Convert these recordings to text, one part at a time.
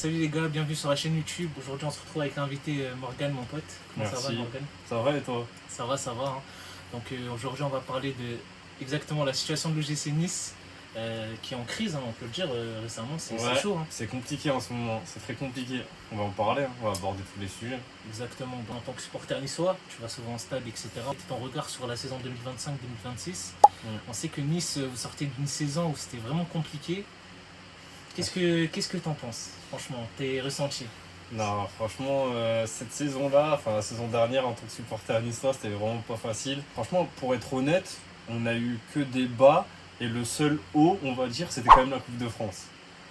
Salut les gars, bienvenue sur la chaîne YouTube. Aujourd'hui on se retrouve avec l'invité Morgan, mon pote. Comment Merci. ça va Morgan? Ça va et toi? Ça va, ça va. Hein. Donc aujourd'hui on va parler de exactement la situation de l'OGC Nice qui est en crise, hein, on peut le dire récemment, c'est chaud. Hein. C'est compliqué en ce moment, c'est très compliqué. On va en parler, on va aborder tous les sujets. Exactement. En tant que supporter niçois, tu vas souvent en stade, etc. Ton regard sur la saison 2025-2026. On sait que Nice, vous sortez d'une saison où c'était vraiment compliqué. Qu'est-ce que t'en penses, franchement, tes ressentis? Non, franchement, cette saison-là, enfin la saison dernière en tant que supporter niçois, c'était vraiment pas facile. Franchement, pour être honnête, on a eu que des bas et le seul haut, on va dire, c'était quand même la Coupe de France.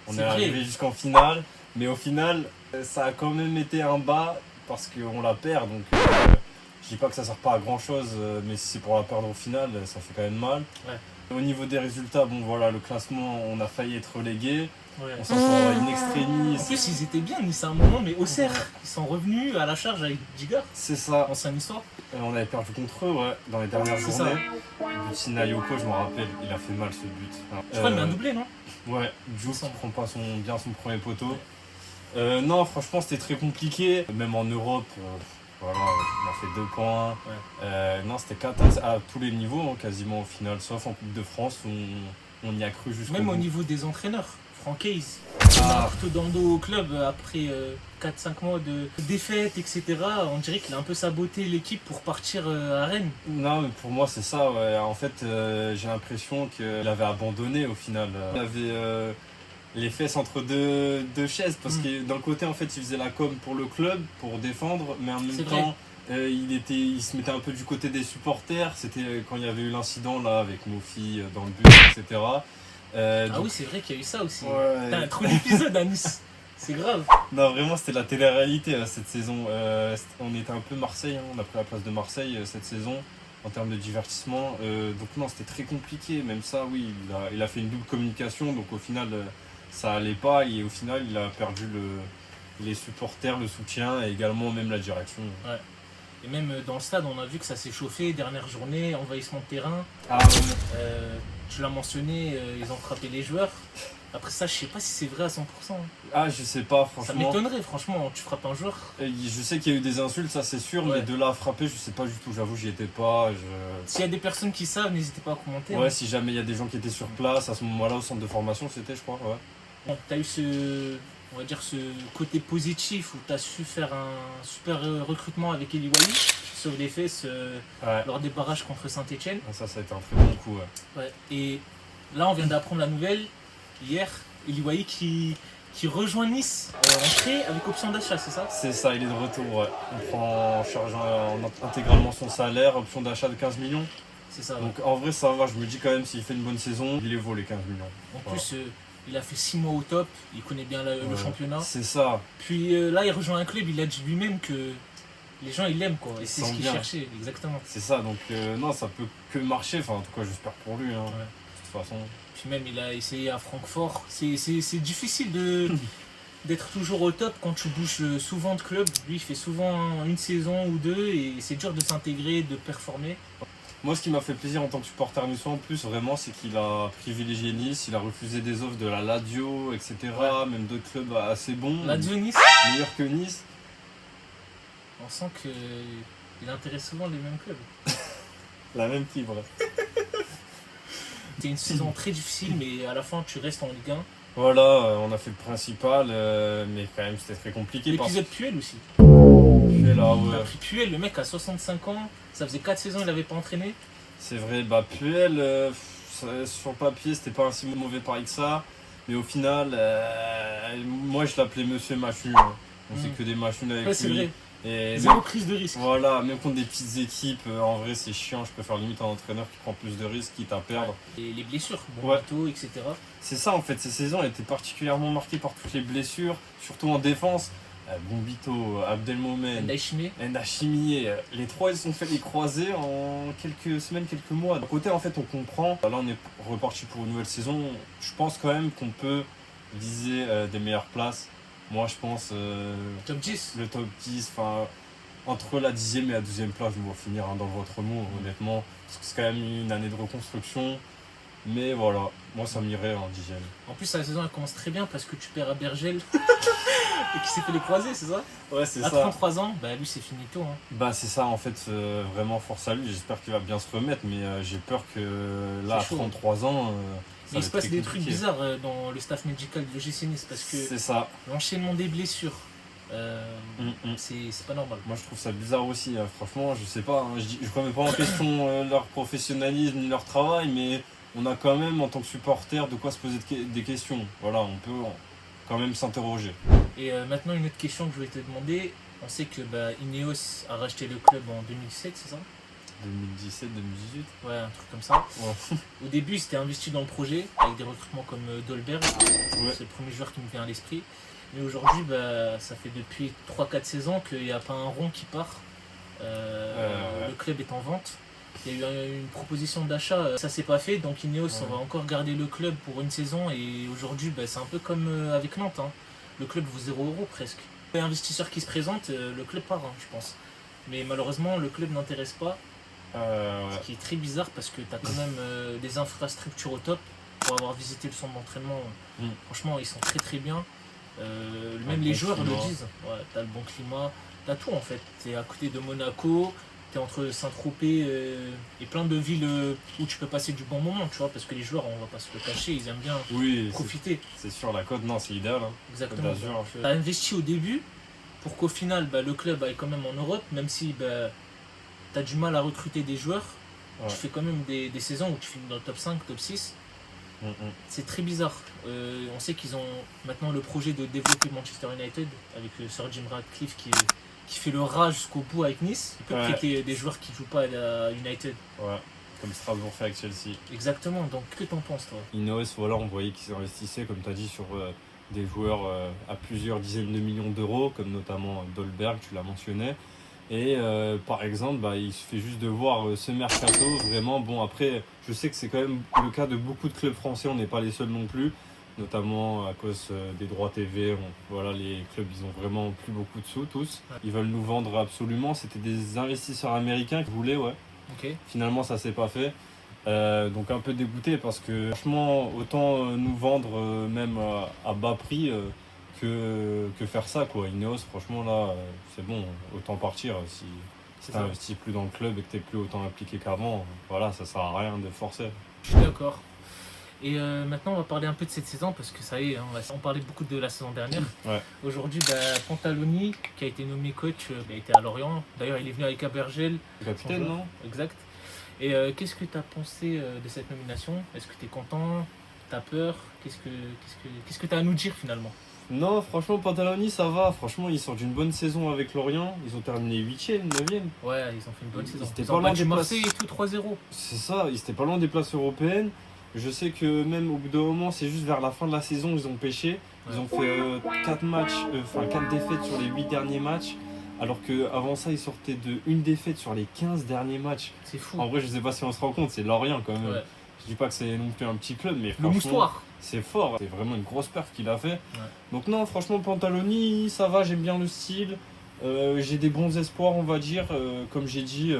On est arrivé jusqu'en finale, mais au final, ça a quand même été un bas parce qu'on la perd. Donc, je dis pas que ça sert pas à grand chose, mais si c'est pour la perdre au final, ça fait quand même mal. Ouais. Au niveau des résultats, bon voilà, le classement, on a failli être relégué. Ouais. On s'en sort in extremis. En plus, ils étaient bien Nice à un moment, mais Auxerre, ils sont revenus à la charge avec Giga. C'est ça. Ancien histoire. On avait perdu contre eux, ouais, dans les dernières journées. Butina Yoko, je me rappelle, il a fait mal ce but. Je crois qu'il met un doublé, non? Ouais, Diouf qui prend pas bien son premier poteau. Non, franchement, c'était très compliqué. Même en Europe, voilà, on a fait 2 points. Ouais. Non, c'était catastrophique à tous les niveaux, hein, quasiment au final, sauf en Coupe de France où on y a cru jusqu'au bout. Même au niveau des entraîneurs. Franck Hayes, marteau dans le dos au club après 4-5 mois de défaite, etc. On dirait qu'il a un peu saboté l'équipe pour partir à Rennes. Non, mais pour moi, c'est ça. Ouais. En fait, j'ai l'impression qu'il avait abandonné au final. Il avait les fesses entre deux chaises parce que d'un côté, en fait, il faisait la com pour le club, pour défendre, mais en même temps, il se mettait un peu du côté des supporters. C'était quand il y avait eu l'incident là avec Mofi dans le bus, etc. Oui, c'est vrai qu'il y a eu ça aussi. Ouais. T'as trop d'épisodes à Nice. C'est grave. Non, vraiment, c'était la télé-réalité cette saison. On était un peu Marseille, hein. On a pris la place de Marseille cette saison en termes de divertissement. Donc non, c'était très compliqué. Même ça, oui, il a fait une double communication. Donc au final, ça allait pas. Et au final, il a perdu les supporters, le soutien et également même la direction. Ouais. Et même dans le stade, on a vu que ça s'est chauffé. Dernière journée, envahissement de terrain. Tu l'as mentionné, ils ont frappé les joueurs. Après ça, je sais pas si c'est vrai à 100%. Ah, je sais pas, franchement. Ça m'étonnerait, franchement, tu frappes un joueur. Je sais qu'il y a eu des insultes, ça c'est sûr, mais de là à frapper, je sais pas du tout, j'avoue, j'y étais pas. S'il y a des personnes qui savent, n'hésitez pas à commenter. Ouais, si jamais il y a des gens qui étaient sur place, à ce moment-là, au centre de formation, c'était, je crois, ouais. Bon, t'as eu on va dire ce côté positif où t'as su faire un super recrutement avec Eli Wahi, sauf les fesses lors des barrages contre Saint-Etienne. Ça a été un très bon coup, ouais. Et là, on vient d'apprendre la nouvelle, hier, Eli Wahi qui rejoint Nice en prêt avec option d'achat, c'est ça? C'est ça, il est de retour, ouais. On prend en charge intégralement son salaire, option d'achat de 15 millions. C'est ça. Donc en vrai, ça va, je me dis quand même, s'il fait une bonne saison, il les vaut les 15 millions. En plus, il a fait 6 mois au top, il connaît bien le championnat. C'est ça. Puis là, il rejoint un club, il a dit lui-même que les gens, ils l'aiment, quoi. Et c'est ce qu'il cherchait, exactement. C'est ça, donc non, ça peut que marcher, enfin en tout cas, j'espère pour lui, hein, de toute façon. Puis même, il a essayé à Francfort. C'est difficile d'être toujours au top quand tu bouges souvent de club. Lui, il fait souvent une saison ou deux et c'est dur de s'intégrer, de performer. Moi, ce qui m'a fait plaisir en tant que supporter niçois en plus, vraiment, c'est qu'il a privilégié Nice, il a refusé des offres de la Lazio, etc. Ouais. Même d'autres clubs assez bons. Lazio, Nice. Meilleur que Nice. On sent qu'il intéresse souvent les mêmes clubs. La même fibre. C'était une saison très difficile, mais à la fin, tu restes en Ligue 1. Voilà, on a fait le principal, mais quand même, c'était très compliqué. L'épisode Puel aussi. Puel, là, ouais. On a pris Puel, le mec a 65 ans, ça faisait 4 saisons, il n'avait pas entraîné. C'est vrai, Puel, sur le papier, c'était pas un si mauvais pari que ça, mais au final, moi je l'appelais Monsieur Machu. Hein. On sait que des machines avec lui. C'est vrai. Et zéro prise de risque. Voilà, même contre des petites équipes, en vrai c'est chiant, je préfère limite un entraîneur qui prend plus de risques, quitte à perdre. Et les blessures, Bombito, etc. C'est ça en fait, ces saisons étaient particulièrement marquées par toutes les blessures, surtout en défense. Bombito, Abdelmomen, Ndachimie, les trois ils se sont fait les croiser en quelques semaines, quelques mois. D'un côté en fait on comprend, là on est reparti pour une nouvelle saison, je pense quand même qu'on peut viser des meilleures places. Moi je pense top 10. Le top 10, enfin entre la 10e et la 12e place, je vais finir dans votre mot honnêtement, parce que c'est quand même une année de reconstruction. Mais voilà, moi ça m'irait en 10e. En plus, la saison elle commence très bien parce que tu perds à Bergel et qui s'est fait les croisés, c'est ça? Ouais, c'est À ça. 33 ans, bah lui c'est finito. Hein. Bah c'est ça en fait, vraiment force à lui, j'espère qu'il va bien se remettre, mais j'ai peur que là à C'est chaud. 33 ans, ça Mais va il se être passe très des trucs compliqué. bizarres dans le staff médical de l'OGC Nice parce que C'est ça. l'enchaînement des blessures, euh, Mm. c'est pas normal. Moi je trouve ça bizarre aussi, hein. Franchement je sais pas, hein. Je remets pas en question leur professionnalisme ni leur travail, mais on a quand même en tant que supporter de quoi se poser des questions. Voilà, on peut quand même s'interroger. Et maintenant, une autre question que je voulais te demander. On sait que Ineos a racheté le club en 2007, c'est ça? 2017-2018. Ouais, un truc comme ça. Ouais. Au début, c'était investi dans le projet avec des recrutements comme Dolberg. Ouais. C'est le premier joueur qui me vient à l'esprit. Mais aujourd'hui, ça fait depuis 3-4 saisons qu'il n'y a pas un rond qui part. Le club est en vente. Il y a eu une proposition d'achat, ça s'est pas fait. Donc Ineos, on va encore garder le club pour une saison. Et aujourd'hui, c'est un peu comme avec Nantes. Hein. Le club vaut 0 € presque. Les investisseurs qui se présentent, le club part, hein, je pense. Mais malheureusement, le club n'intéresse pas. Ouais. Ce qui est très bizarre parce que tu as quand même des infrastructures au top. Pour avoir visité le centre d'entraînement, franchement, ils sont très très bien. Même les joueurs le disent. Ouais, tu as le bon climat, tu as tout en fait. Tu es à côté de Monaco, tu es entre Saint-Tropez et plein de villes où tu peux passer du bon moment, tu vois, parce que les joueurs, on va pas se le cacher, ils aiment bien profiter. C'est sûr, la Côte, non, c'est idéal. Hein. Exactement. Tu as investi au début pour qu'au final, le club aille quand même en Europe, même si tu as du mal à recruter des joueurs. Ouais. Tu fais quand même des saisons où tu finis dans le top 5, top 6. C'est très bizarre. On sait qu'ils ont maintenant le projet de développer Manchester United avec Sir Jim Ratcliffe qui fait le rat jusqu'au bout avec Nice. Il peut prêter des joueurs qui ne jouent pas à United. Ouais, comme Strasbourg fait avec Chelsea. Exactement, donc que t'en penses toi? Ineos, voilà, on voyait qu'ils investissaient, comme tu as dit, sur des joueurs à plusieurs dizaines de millions d'euros, comme notamment Dolberg, tu l'as mentionné. Et par exemple, il suffit juste de voir ce mercato, vraiment. Bon, après, je sais que c'est quand même le cas de beaucoup de clubs français, on n'est pas les seuls non plus, notamment à cause des droits TV. Voilà, les clubs, ils ont vraiment plus beaucoup de sous, tous. Ils veulent nous vendre absolument. C'était des investisseurs américains qui voulaient, ouais. Okay. Finalement, ça s'est pas fait. Donc un peu dégoûté parce que franchement, autant nous vendre même à bas prix que faire ça quoi. Ineos, franchement là, c'est bon, autant partir. Si tu n'investis plus dans le club et que tu n'es plus autant impliqué qu'avant, voilà, ça sert à rien de forcer. Je suis d'accord. Et maintenant, on va parler un peu de cette saison parce que ça y est, on parlait beaucoup de la saison dernière. Ouais. Aujourd'hui, Pantaloni, qui a été nommé coach, il a été à Lorient. D'ailleurs, il est venu avec Abergel. Capitaine, non? Exact. Et qu'est-ce que tu as pensé de cette nomination? Est-ce que tu es content? Tu as peur? Qu'est-ce que tu as à nous dire finalement? Non, franchement, Pantaloni, ça va. Franchement, ils sortent d'une bonne saison avec Lorient. Ils ont terminé 8e, 9e. Ouais, ils ont fait une bonne saison. Ils pas loin des Marseille et tout, 3-0. C'est ça, ils étaient pas loin des places européennes. Je sais que même au bout d'un moment, c'est juste vers la fin de la saison, ils ont pêché. Ils ont fait 4 défaites sur les 8 derniers matchs. Alors qu'avant ça, ils sortaient de une défaite sur les 15 derniers matchs. C'est fou. En vrai, je sais pas si on se rend compte, c'est Lorient quand même. Ouais. Je dis pas que c'est non plus un petit club, mais franchement, moustoir. C'est fort. C'est vraiment une grosse perf qu'il a fait. Ouais. Donc non, franchement, Pantaloni, ça va, j'aime bien le style. J'ai des bons espoirs, on va dire. Comme j'ai dit,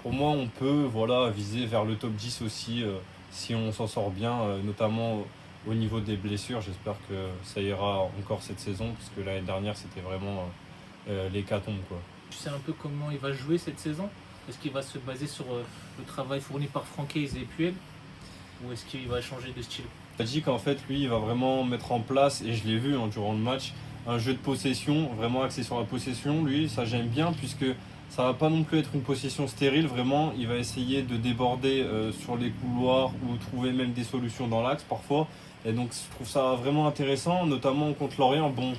pour moi, on peut viser vers le top 10 aussi, si on s'en sort bien, notamment au niveau des blessures. J'espère que ça ira encore cette saison, parce que l'année dernière, c'était vraiment l'hécatombe, quoi. Tu sais un peu comment il va jouer cette saison? Est-ce qu'il va se baser sur le travail fourni par Francaise et Puel? Ou est-ce qu'il va changer de style? Il a dit qu'en fait, lui, il va vraiment mettre en place, et je l'ai vu durant le match, un jeu de possession, vraiment axé sur la possession. Lui, ça j'aime bien, puisque ça va pas non plus être une possession stérile. Vraiment, il va essayer de déborder sur les couloirs ou trouver même des solutions dans l'axe parfois. Et donc, je trouve ça vraiment intéressant, notamment contre Lorient. Bon,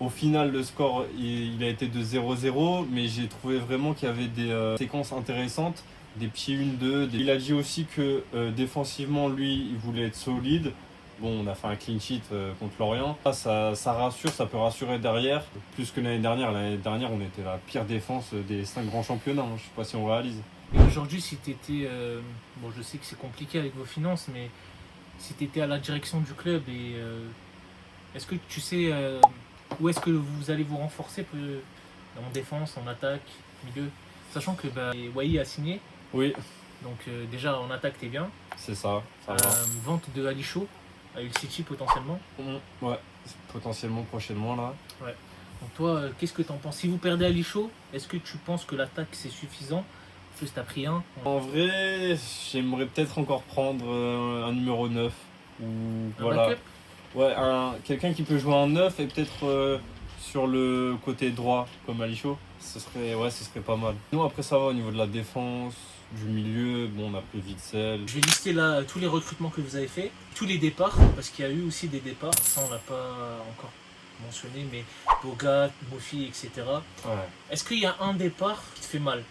au final, le score, il a été de 0-0, mais j'ai trouvé vraiment qu'il y avait des séquences intéressantes. Des petits 1-2. Il a dit aussi que défensivement, lui, il voulait être solide. Bon, on a fait un clean sheet contre Lorient. Ça rassure, ça peut rassurer derrière. Plus que l'année dernière. L'année dernière, on était la pire défense des 5 grands championnats. Je ne sais pas si on réalise. Et aujourd'hui, si tu étais... bon, je sais que c'est compliqué avec vos finances, mais si tu étais à la direction du club, est-ce que tu sais où est-ce que vous allez vous renforcer en défense, en attaque, milieu? Sachant que Wai a signé. Oui. Donc déjà en attaque t'es bien. C'est ça, ça va. Vente de Ali Chaud à Hull City potentiellement. Ouais, potentiellement prochainement là. Ouais. Donc toi, qu'est-ce que tu en penses? Si vous perdez Ali Chaud, est-ce que tu penses que l'attaque c'est suffisant? En plus, t'as pris un. En vrai, j'aimerais peut-être encore prendre un numéro 9. Ou Un voilà. backup? Ouais, quelqu'un qui peut jouer en 9 et peut-être sur le côté droit, comme Alicho. Ce serait pas mal. Nous, après, ça va au niveau de la défense, du milieu. Bon, on a pris Witsel. Je vais lister là tous les recrutements que vous avez fait, tous les départs, parce qu'il y a eu aussi des départs, ça on l'a pas encore mentionné, mais Bogat, Mofi, etc. Ouais. Est-ce qu'il y a un départ qui te fait mal?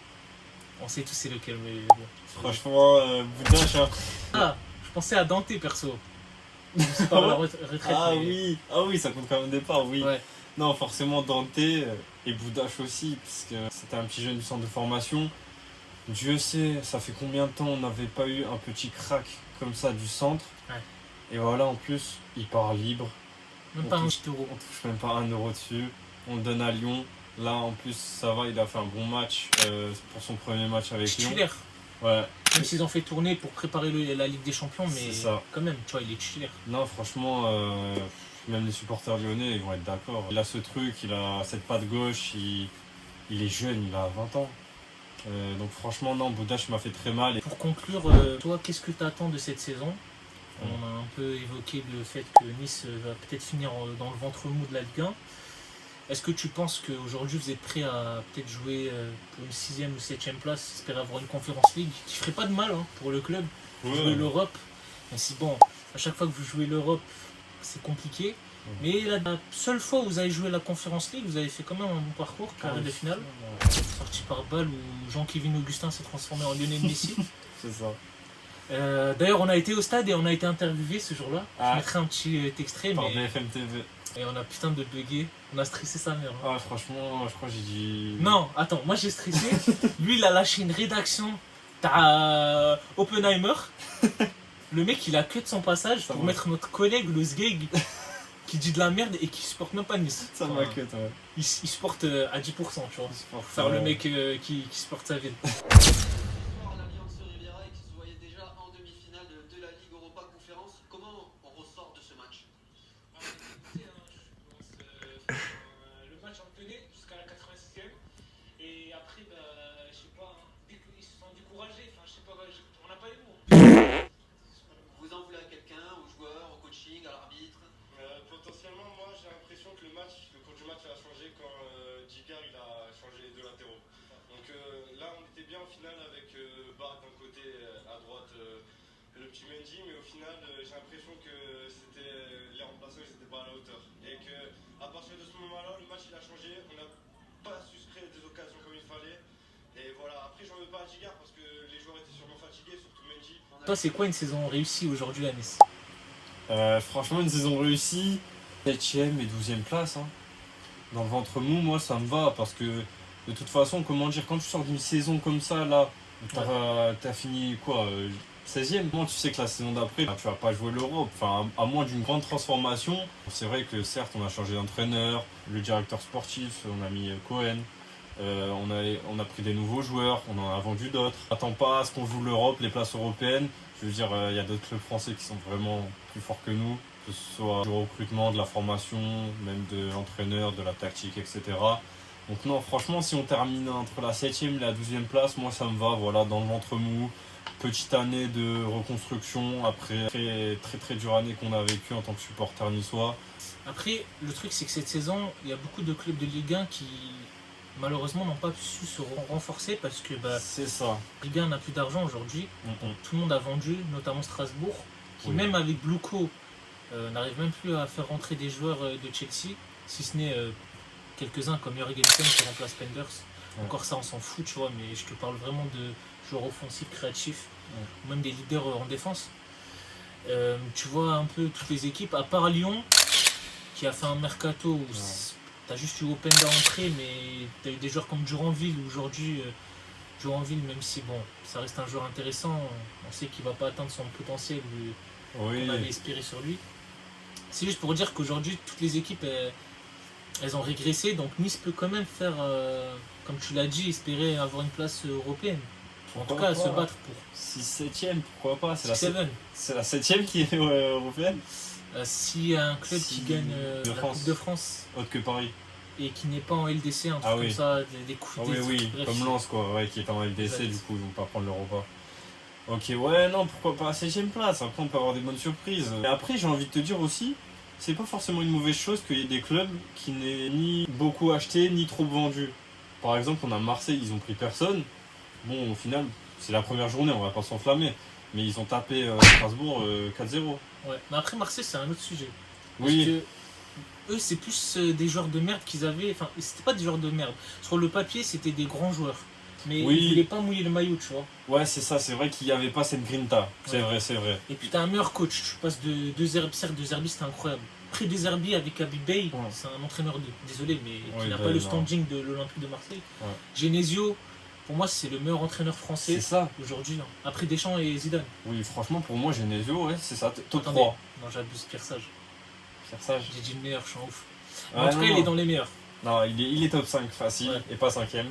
On sait tous c'est lequel, mais bon. Franchement, Boudache, hein. Ah, je pensais à Dante perso. C'est pas la retraite. Ah mais... oui, ça compte comme un départ, oui. Ouais. Non, forcément Dante et Boudache aussi, parce que c'était un petit jeune du centre de formation. Dieu sait, ça fait combien de temps on n'avait pas eu un petit crack comme ça du centre. Ouais. Et voilà, en plus, il part libre. Même pas un petit euro. On touche même pas 1 euro dessus. On le donne à Lyon. Là, en plus, ça va, il a fait un bon match pour son premier match avec Lyon. Titulaire. Ouais. Même s'ils ont fait tourner pour préparer la Ligue des Champions, mais quand même, tu vois, il est titulaire. Non, franchement, même les supporters lyonnais, ils vont être d'accord. Il a ce truc, il a cette patte gauche, il est jeune, il a 20 ans. Donc franchement, non, Boudache m'a fait très mal. Pour conclure, toi, qu'est-ce que tu attends de cette saison? On a un peu évoqué le fait que Nice va peut-être finir dans le ventre mou de la Ligue 1. Est-ce que tu penses qu'aujourd'hui vous êtes prêt à peut-être jouer pour une 6e ou 7e place, espérer avoir une Conference League qui ferait pas de mal pour le club, jouer l'Europe? Mais si bon, à chaque fois que vous jouez l'Europe, c'est compliqué. Mais la seule fois où vous avez joué la Conference League, vous avez fait quand même un bon parcours, carré de finale, sorti par balle où Jean-Kévin Augustin s'est transformé en Lionel Messi. C'est ça. D'ailleurs, on a été au stade et on a été interviewé ce jour-là. Je mettrai un petit extrait. Par BFM TV. Et on a putain de bugué. On a stressé sa mère. Ah, franchement, je crois que j'ai dit. Non, attends, moi j'ai stressé. Lui, il a lâché une rédaction. T'as Oppenheimer. Le mec, il a que de son passage pour mettre notre collègue, le Sgeg, qui dit de la merde et qui supporte même pas Nice. Ça m'a cut, ouais. Il supporte à 10%, tu vois. Pour faire le mec qui supporte sa ville. Au final avec Bart d'un côté à droite le petit Mendy, mais au final j'ai l'impression que les remplaçants ils n'étaient pas à la hauteur et que à partir de ce moment-là le match il a changé, on n'a pas su se créer des occasions comme il fallait et voilà. Après j'en veux pas à Gigard parce que les joueurs étaient sûrement fatigués, surtout Mendy. Toi c'est quoi une saison réussie aujourd'hui à Nice? Franchement une saison réussie, 7e et 12e place hein. Dans le ventre mou, moi ça me va parce que de toute façon, comment dire, quand tu sors d'une saison comme ça, là, t'as fini quoi 16e, tu sais que la saison d'après, tu vas pas jouer l'Europe, enfin, à moins d'une grande transformation. C'est vrai que certes, on a changé d'entraîneur, le directeur sportif, on a mis Cohen, on a pris des nouveaux joueurs, on en a vendu d'autres. On n'attend pas à ce qu'on joue l'Europe, les places européennes. Je veux dire, il y a d'autres clubs français qui sont vraiment plus forts que nous, que ce soit du recrutement, de la formation, même de l'entraîneur, de la tactique, etc. Donc non, franchement, si on termine entre la 7e et la 12e place, moi ça me va, voilà, dans le ventre mou. Petite année de reconstruction après très très dure année qu'on a vécue en tant que supporter niçois. Après, le truc c'est que cette saison, il y a beaucoup de clubs de Ligue 1 qui malheureusement n'ont pas su se renforcer parce que c'est ça. Ligue 1 n'a plus d'argent aujourd'hui. Tout le monde a vendu, notamment Strasbourg, qui même avec Bluco n'arrive même plus à faire rentrer des joueurs de Chelsea, si ce n'est quelques-uns comme Jørgensen qui remplace Penders. Encore ça on s'en fout, tu vois, mais je te parle vraiment de joueurs offensifs, créatifs, ou même des leaders en défense. Tu vois un peu toutes les équipes, à part Lyon, qui a fait un mercato où t'as juste eu Openda entrée, mais t'as eu des joueurs comme Duranville, aujourd'hui, Duranville, même si bon, ça reste un joueur intéressant, on sait qu'il va pas atteindre son potentiel qu'on avait espéré sur lui. C'est juste pour dire qu'aujourd'hui, toutes les équipes, elles ont régressé, donc Nice peut quand même faire, comme tu l'as dit, espérer avoir une place européenne. En tout cas, se battre pour 6-7ème, pourquoi pas. C'est la 7. C'est la 7ème qui est européenne. S'il y a un club qui gagne de la France. Coupe de France Autre que Paris. et qui n'est pas en LDC, un truc Ah oui. comme ça, des coups Ah des oui, trucs, oui, bref. comme Lens quoi, ouais, qui est en LDC, Exact. du coup, ils vont pas prendre l'Europa. Ok, ouais, non, pourquoi pas la 7ème place. Après, on peut avoir des bonnes surprises. Et après, j'ai envie de te dire aussi, c'est pas forcément une mauvaise chose qu'il y ait des clubs qui n'aient ni beaucoup acheté, ni trop vendu. Par exemple, on a Marseille, ils ont pris personne. Bon, au final, c'est la première journée, on va pas s'enflammer. Mais ils ont tapé Strasbourg 4-0. Ouais. Mais après, Marseille, c'est un autre sujet. Parce Oui, que eux, c'est plus des joueurs de merde qu'ils avaient. Enfin, c'était pas des joueurs de merde. Sur le papier, c'était des grands joueurs. Mais Oui. ils voulaient pas mouiller le maillot, tu vois. ouais, c'est ça, c'est vrai qu'il n'y avait pas cette grinta. C'est Ouais. vrai, c'est vrai. Et puis t'as un meilleur coach. Tu passes de Zerbi, certes, de Zerbi, c'était incroyable. Après de Zerbi avec Habib Bey, Ouais. c'est un entraîneur désolé, mais qui Ouais, n'a bah, pas le non. standing de l'Olympique de Marseille. Ouais. Genesio, pour moi, c'est le meilleur entraîneur C'est français ça. aujourd'hui. Hein. Après Deschamps et Zidane. Oui, franchement, pour moi, Genesio, ouais, c'est ça. Top Attendez. 3. Non, j'abuse, Pierre Sage. Pierre Sage. J'ai dit le meilleur, je suis en ouf. Ouais, En tout cas, non, il est non. dans les meilleurs. Non, il est top 5 facile Ouais. et pas 5ème.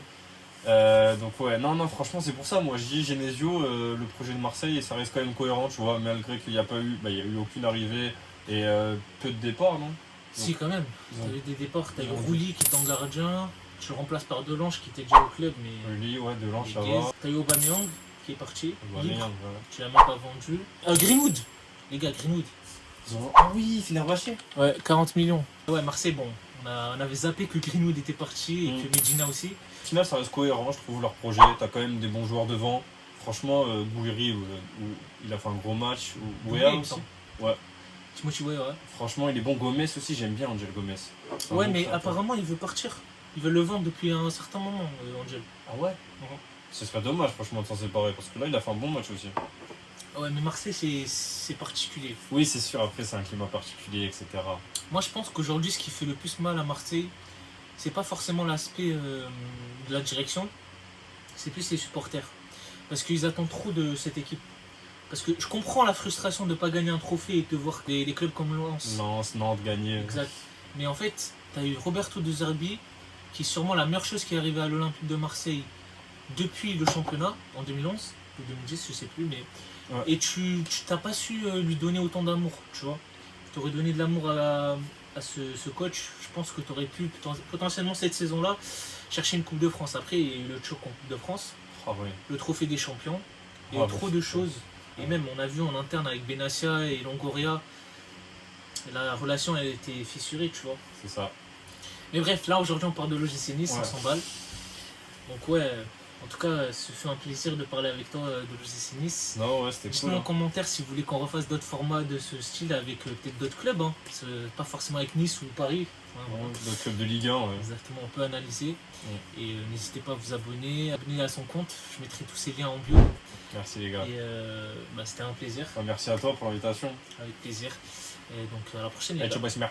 Donc ouais, non, franchement, c'est pour ça, moi je dis Genesio, le projet de Marseille, ça reste quand même cohérent, tu vois, malgré qu'il n'y a pas eu, il y a eu aucune arrivée et peu de départs, non? Si, quand même. Ils T'as ont- eu des départs. T'as eu ils ont- Rouli qui est en gardien. Tu le remplaces par Delange qui était déjà au club, mais. Uli, ouais, Delange, ça Guez. va. T'as eu Aubameyang qui est parti. Bah, libre. merde, voilà. Tu l'as même pas vendu. Greenwood. Les gars, Greenwood. Ah oui, Fenerbahçe. Ouais, 40 millions. Ouais, Marseille, bon. On avait zappé que Greenwood était parti et Mm. que Medina aussi. Au final, ça reste cohérent, je trouve, leur projet. T'as quand même des bons joueurs devant. Franchement, Gouiri, il a fait un gros match. Ou Wea il me aussi. semble. Ouais. Timothy Weah, ouais. Franchement, il est bon. Gomez aussi, j'aime bien Angel Gomez. C'est un Ouais, bon mais créateur. apparemment, il veut partir. Ils veulent le vendre depuis un certain moment, Angel. Ah ouais. Mhm. Ce serait dommage, franchement, de s'en séparer, parce que là, il a fait un bon match aussi. Ouais, mais Marseille, c'est particulier. Oui, c'est sûr, après, c'est un climat particulier, etc. Moi, je pense qu'aujourd'hui, ce qui fait le plus mal à Marseille, c'est pas forcément l'aspect de la direction, c'est plus les supporters. Parce qu'ils attendent trop de cette équipe. Parce que je comprends la frustration de ne pas gagner un trophée et de voir des clubs comme Lens. Lens, Nantes, gagné. Exact. Mais en fait, tu as eu Roberto De Zerbi, qui est sûrement la meilleure chose qui est arrivée à l'Olympique de Marseille depuis le championnat, en 2011 ou 2010, je sais plus. Mais... Ouais. Et tu t'as pas su lui donner autant d'amour, tu vois. Tu aurais donné de l'amour à ce coach. Je pense que tu aurais pu potentiellement cette saison-là chercher une Coupe de France. Après, il y a eu le choc en Coupe de France, Ah oui. le trophée des champions. Il y a Ah eu bon. trop de choses. Et même, on a vu en interne avec Benassia et Longoria, la relation elle était fissurée, tu vois. C'est ça. Mais bref, là aujourd'hui on parle de l'OGC Nice, Ouais. 500 balles. Donc ouais, en tout cas, ce fut un plaisir de parler avec toi de l'OGC Nice. Non, ouais, c'était Dites-nous cool. en commentaire si vous voulez qu'on refasse d'autres formats de ce style avec peut-être d'autres clubs. Hein. Pas forcément avec Nice ou Paris. Hein, voilà. Le club de Ligue 1, ouais. Exactement, on peut analyser. Ouais. Et n'hésitez pas à vous abonner à son compte. Je mettrai tous ces liens en bio. Merci les gars. Et c'était un plaisir, Merci à toi pour l'invitation. avec plaisir. Et donc à la prochaine les Allez, gars. ciao, bye,